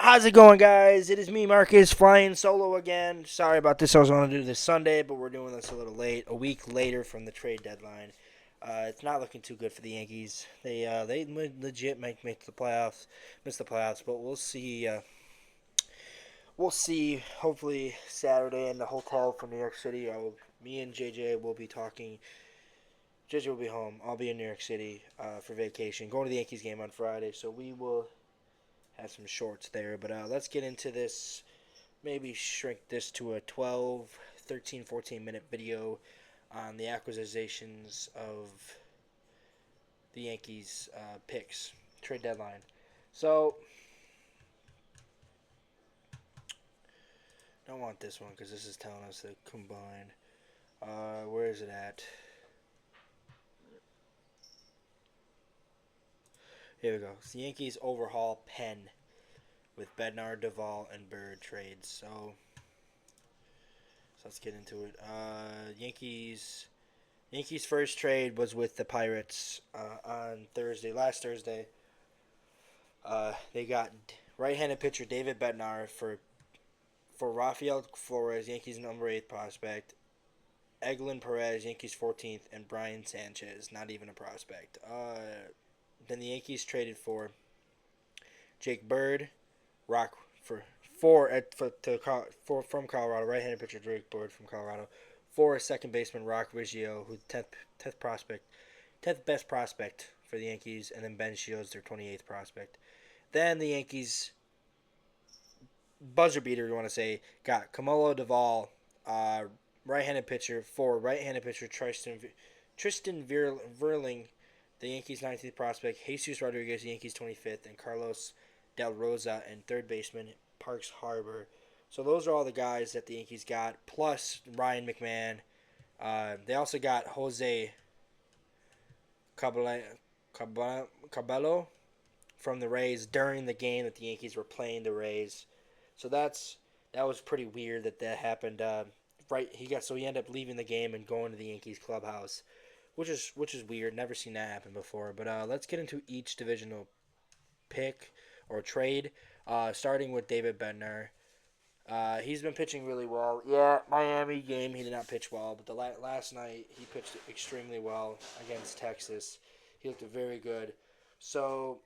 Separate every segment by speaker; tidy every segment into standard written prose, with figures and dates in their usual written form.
Speaker 1: How's it going, guys? It is me, Marcus, flying solo again. Sorry about this. I was going to do this Sunday, but we're doing this a little late, a week later from the trade deadline. It's not looking too good for the Yankees. They legit might make the playoffs, miss the playoffs, but we'll see. We'll see. Hopefully Saturday in the hotel from New York City. Me and JJ will be talking. JJ will be home. I'll be in New York City for vacation, going to the Yankees game on Friday. So we will have some shorts there. But let's get into this. Maybe shrink this to a 12, 13, 14-minute video on the acquisitions of the Yankees picks, trade deadline. So, don't want this one because this is telling us to combine. Where is it at? Here we go. It's the Yankees overhaul pen with Bednar, Duvall, and Bird trades. So let's get into it. Yankees' first trade was with the Pirates on last Thursday. They got right-handed pitcher David Bednar for Rafael Flores, Yankees number 8 prospect, Eglin Perez, Yankees 14th, and Brian Sanchez, not even a prospect. Then the Yankees traded for Jake Bird, from Colorado, right-handed pitcher Jake Bird from Colorado, for a second baseman Rock Riggio, who's 10th best prospect for the Yankees, and then Ben Shields, their 28th prospect. Then the Yankees buzzer beater, you want to say, got Camilo Duvall, right-handed pitcher, for right-handed pitcher Tristan Verling, the Yankees 19th prospect, Jesus Rodriguez, the Yankees 25th, and Carlos Del Rosa, and third baseman Parks Harbor. So those are all the guys that the Yankees got, plus Ryan McMahon. They also got Jose Cabello from the Rays during the game that the Yankees were playing the Rays. So that was pretty weird that happened. He ended up leaving the game and going to the Yankees clubhouse, which is weird. Never seen that happen before. But let's get into each divisional pick or trade, starting with David Bednar. He's been pitching really well. Yeah, Miami game he did not pitch well, but the last night he pitched extremely well against Texas. He looked very good. So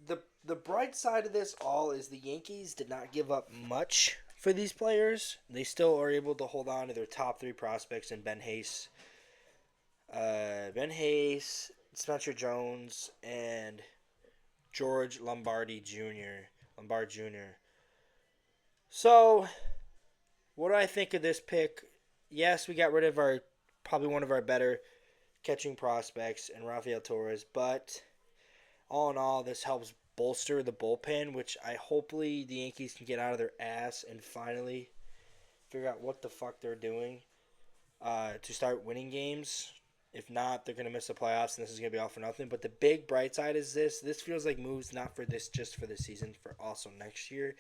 Speaker 1: the bright side of this all is the Yankees did not give up much for these players. They still are able to hold on to their top 3 prospects in Ben Hayes, Spencer Jones, and George Lombard Jr. So, what do I think of this pick? Yes, we got rid of probably one of our better catching prospects in Rafael Torres, but all in all, this helps bolster the bullpen, which hopefully the Yankees can get out of their ass and finally figure out what the fuck they're doing to start winning games. If not, they're going to miss the playoffs, and this is going to be all for nothing. But the big bright side is this. This feels like moves not for this, just for the season, for also next year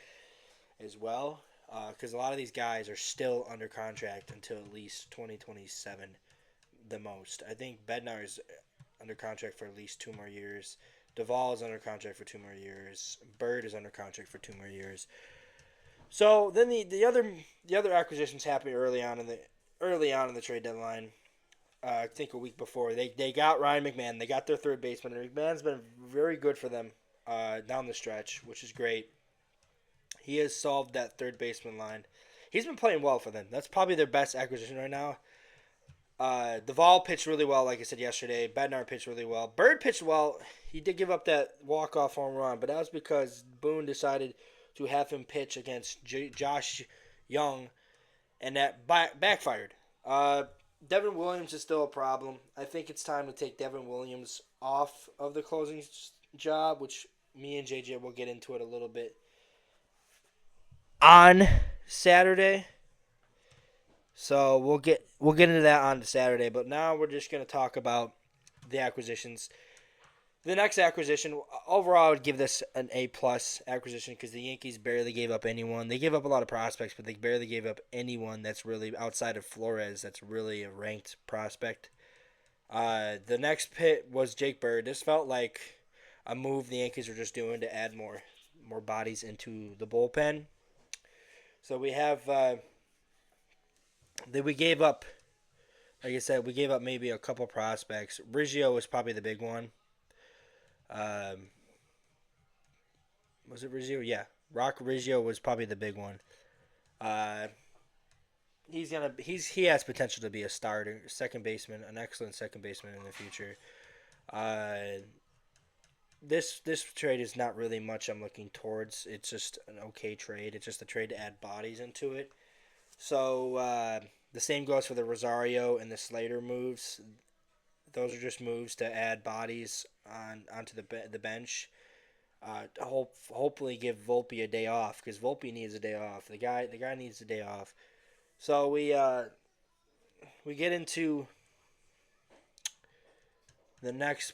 Speaker 1: as well. Because a lot of these guys are still under contract until at least 2027, the most. I think Bednar is under contract for at least 2 more years. Duvall is under contract for 2 more years. Bird is under contract for 2 more years. So then the other acquisitions happened early on in the trade deadline. I think a week before they got Ryan McMahon. They got their third baseman. And McMahon's been very good for them down the stretch, which is great. He has solved that third baseman line. He's been playing well for them. That's probably their best acquisition right now. Duvall pitched really well, like I said yesterday. Bednar pitched really well. Bird pitched well. He did give up that walk-off home run, but that was because Boone decided to have him pitch against Josh Young, and that backfired. Devin Williams is still a problem. I think it's time to take Devin Williams off of the closing job, which me and JJ will get into it a little bit on Saturday. So we'll get into that on Saturday, but now we're just going to talk about the acquisitions. The next acquisition, overall, I would give this an A+ acquisition because the Yankees barely gave up anyone. They gave up a lot of prospects, but they barely gave up anyone that's really outside of Flores that's really a ranked prospect. The next pick was Jake Bird. This felt like a move the Yankees were just doing to add more more bodies into the bullpen. So we have that we gave up. Like I said, we gave up maybe a couple prospects. Riggio was probably the big one. Um, was it Riggio? Yeah, Rock Riggio was probably the big one. Uh, he has potential to be a starter, second baseman, an excellent second baseman in the future. Uh, this trade is not really much I'm looking towards. It's just an okay trade. It's just a trade to add bodies into it. So the same goes for the Rosario and the Slater moves. Those are just moves to add bodies onto the bench. Hopefully give Volpe a day off because Volpe needs a day off. The guy needs a day off. So we get into the next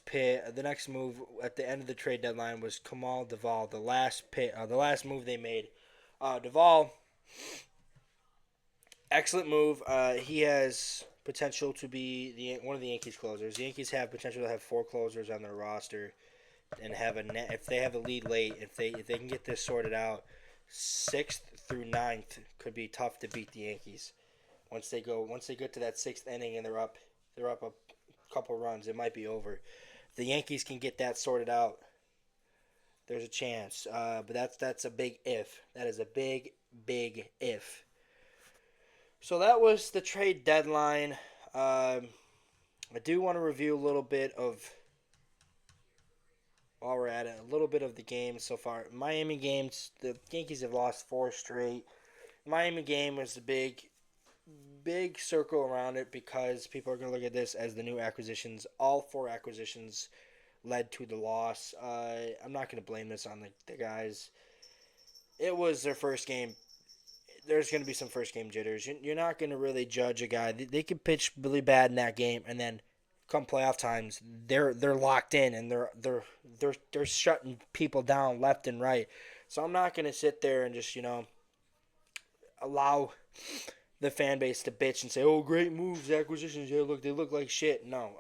Speaker 1: move at the end of the trade deadline was Kamal Duvall. The last move they made. Duvall, excellent move. He has potential to be one of the Yankees closers. The Yankees have potential to have 4 closers on their roster and have if they have a lead late, if they can get this sorted out, 6th through 9th could be tough to beat the Yankees. Once they get to that 6th inning and they're up a couple runs, it might be over. If the Yankees can get that sorted out, there's a chance. But that's a big if. That is a big if. So that was the trade deadline. I do want to review a little bit of, while we're at it, a little bit of the games so far. Miami games, the Yankees have lost 4 straight. Miami game was a big circle around it because people are going to look at this as the new acquisitions. All 4 acquisitions led to the loss. I'm not going to blame this on the guys. It was their first game. There's going to be some first game jitters. You're not going to really judge a guy. They could pitch really bad in that game, and then come playoff times, they're locked in and they're shutting people down left and right. So I'm not going to sit there and just allow the fan base to bitch and say, "Oh, great moves, acquisitions. Yeah, look, they look like shit." No,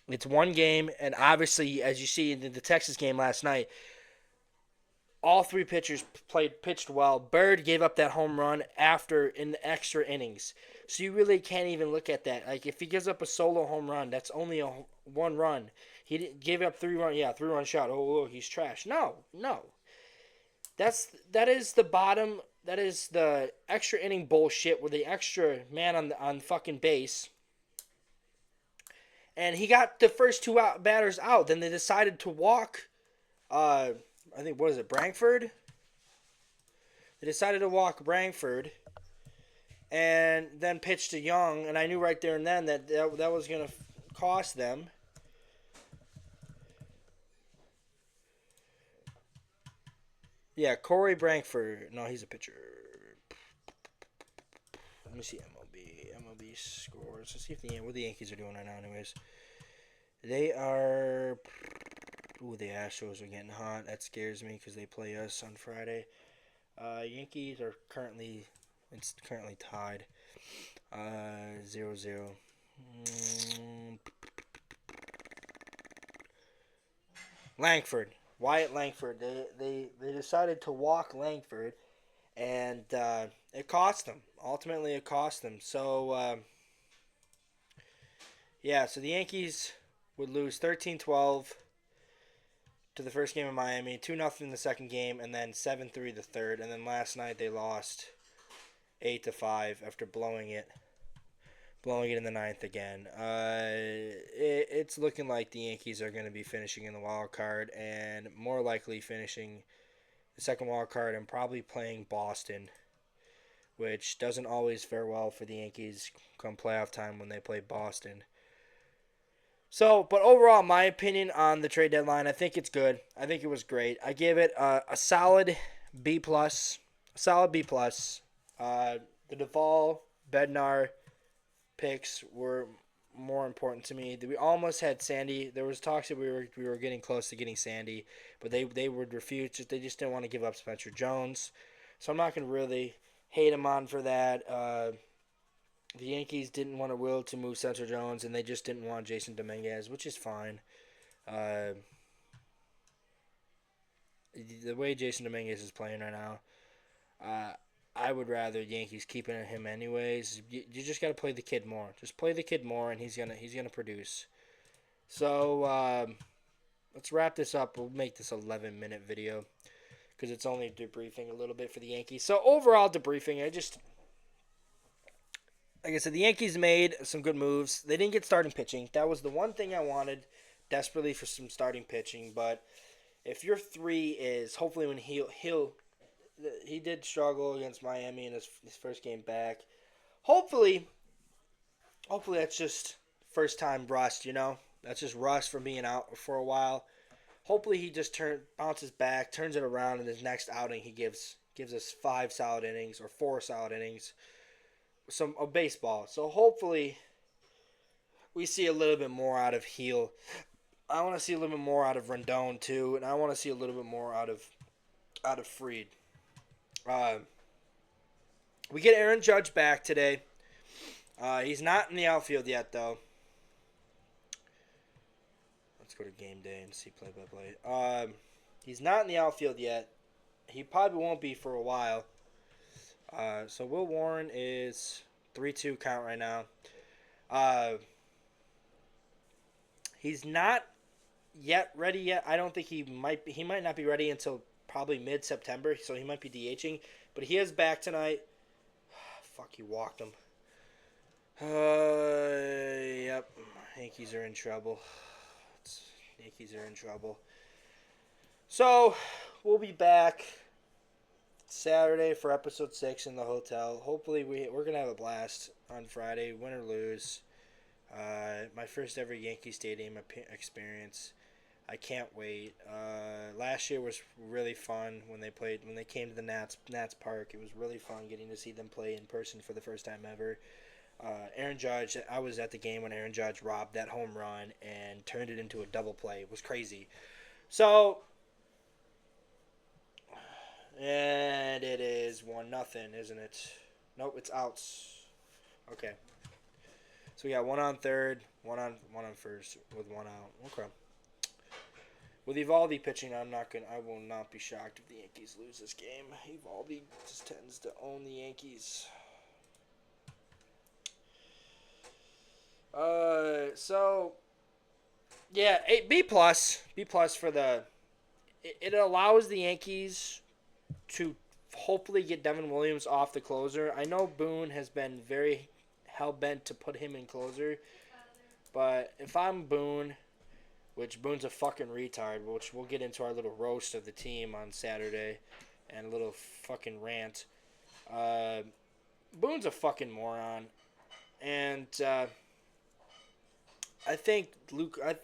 Speaker 1: it's one game, and obviously, as you see in the Texas game last night, all 3 pitchers pitched well. Bird gave up that home run in the extra innings. So you really can't even look at that. Like, if he gives up a solo home run, that's only a 1 run. He didn't give up 3 run. Yeah, 3-run shot. Oh, look, he's trash. No. That is the bottom. That is the extra inning bullshit with the extra man on fucking base. And he got the first 2 batters out. Then they decided to walk. I think, what is it, Brankford? They decided to walk Brankford and then pitch to Young, and I knew right there and then that was going to cost them. Yeah, Corey Brankford. No, he's a pitcher. Let me see MLB scores. Let's see what the Yankees are doing right now anyways. They are... Ooh, the Astros are getting hot. That scares me because they play us on Friday. Yankees are currently tied. 0-0. Langford. Wyatt Langford. They decided to walk Langford, and it cost them. Ultimately, it cost them. So, so the Yankees would lose 13-12 to the first game of Miami, 2-0 in the second game, and then 7-3 the third. And then last night they lost 8-5 after blowing it in the ninth again. It's looking like the Yankees are going to be finishing in the wild card and more likely finishing the second wild card and probably playing Boston, which doesn't always fare well for the Yankees come playoff time when they play Boston. So, but overall, my opinion on the trade deadline, I think it's good. I think it was great. I give it a solid B+. The Duvall, Bednar picks were more important to me. We almost had Sandy. There was talks that we were getting close to getting Sandy, but they would refuse. They just didn't want to give up Spencer Jones. So I'm not going to really hate him on for that. The Yankees didn't want to will to move Spencer Jones, and they just didn't want Jason Dominguez, which is fine. the way Jason Dominguez is playing right now, I would rather Yankees keeping him anyways. You just got to play the kid more. Just play the kid more, and he's gonna produce. So let's wrap this up. We'll make this 11-minute video because it's only debriefing a little bit for the Yankees. So overall debriefing, like I said, the Yankees made some good moves. They didn't get starting pitching. That was the one thing I wanted desperately for some starting pitching. But if your three is hopefully when he did struggle against Miami in his first game back. Hopefully that's just first time rust. That's just rust from being out for a while. Hopefully he just bounces back, turns it around in his next outing. He gives us 5 solid innings or 4 solid innings. Of baseball. So hopefully we see a little bit more out of Heel. I want to see a little bit more out of Rendon too, and I want to see a little bit more out of Fried. We get Aaron Judge back today. He's not in the outfield yet though. Let's go to game day and see play-by-play. He's not in the outfield yet. He probably won't be for a while. So Will Warren is 3-2 count right now. He's not yet ready yet. I don't think he might not be ready until probably mid-September, so he might be DHing. But he is back tonight. Fuck, he walked him. Yep. Yankees are in trouble. So, we'll be back Saturday for episode 6 in the hotel. Hopefully we're going to have a blast on Friday, win or lose. My first ever Yankee Stadium experience. I can't wait. Last year was really fun when they came to the Nats Park. It was really fun getting to see them play in person for the first time ever. Aaron Judge, I was at the game when Aaron Judge robbed that home run and turned it into a double play. It was crazy. So, and it is 1-0, isn't it? Nope, it's outs. Okay. So we got 1 on third, 1 on first with 1 out. Okay. With Eovaldi pitching, I will not be shocked if the Yankees lose this game. Eovaldi just tends to own the Yankees. So yeah, B plus for the. It allows the Yankees to hopefully get Devin Williams off the closer. I know Boone has been very hell-bent to put him in closer. But if I'm Boone, which Boone's a fucking retard, which we'll get into our little roast of the team on Saturday and a little fucking rant. Boone's a fucking moron. And I think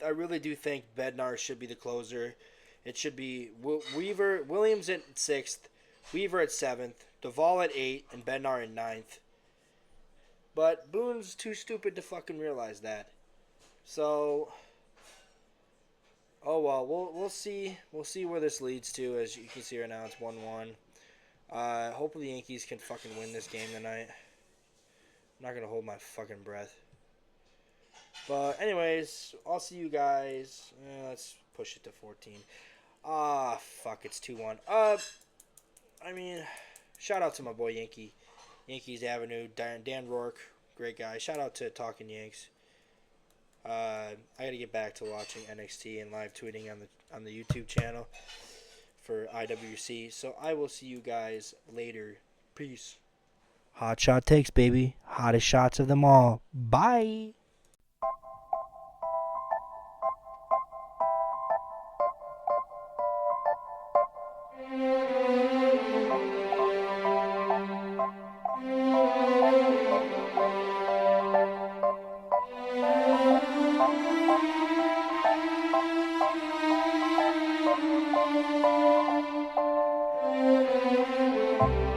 Speaker 1: I really do think Bednar should be the closer. It should be Williams at 6th, Weaver at 7th, Duvall at 8, and Bednar at 9th. But Boone's too stupid to fucking realize that. So, oh well, we'll see. We'll see where this leads to. As you can see right now, it's 1-1. Hopefully the Yankees can fucking win this game tonight. I'm not gonna hold my fucking breath. But anyways, I'll see you guys. Let's push it to 14. Fuck, it's 2-1. Shout out to my boy Yankees Avenue, Dan Rourke, great guy. Shout out to Talking Yanks. I gotta get back to watching NXT and live tweeting on the YouTube channel for IWC. So I will see you guys later. Peace. Hotshot takes, baby. Hottest shots of them all. Bye.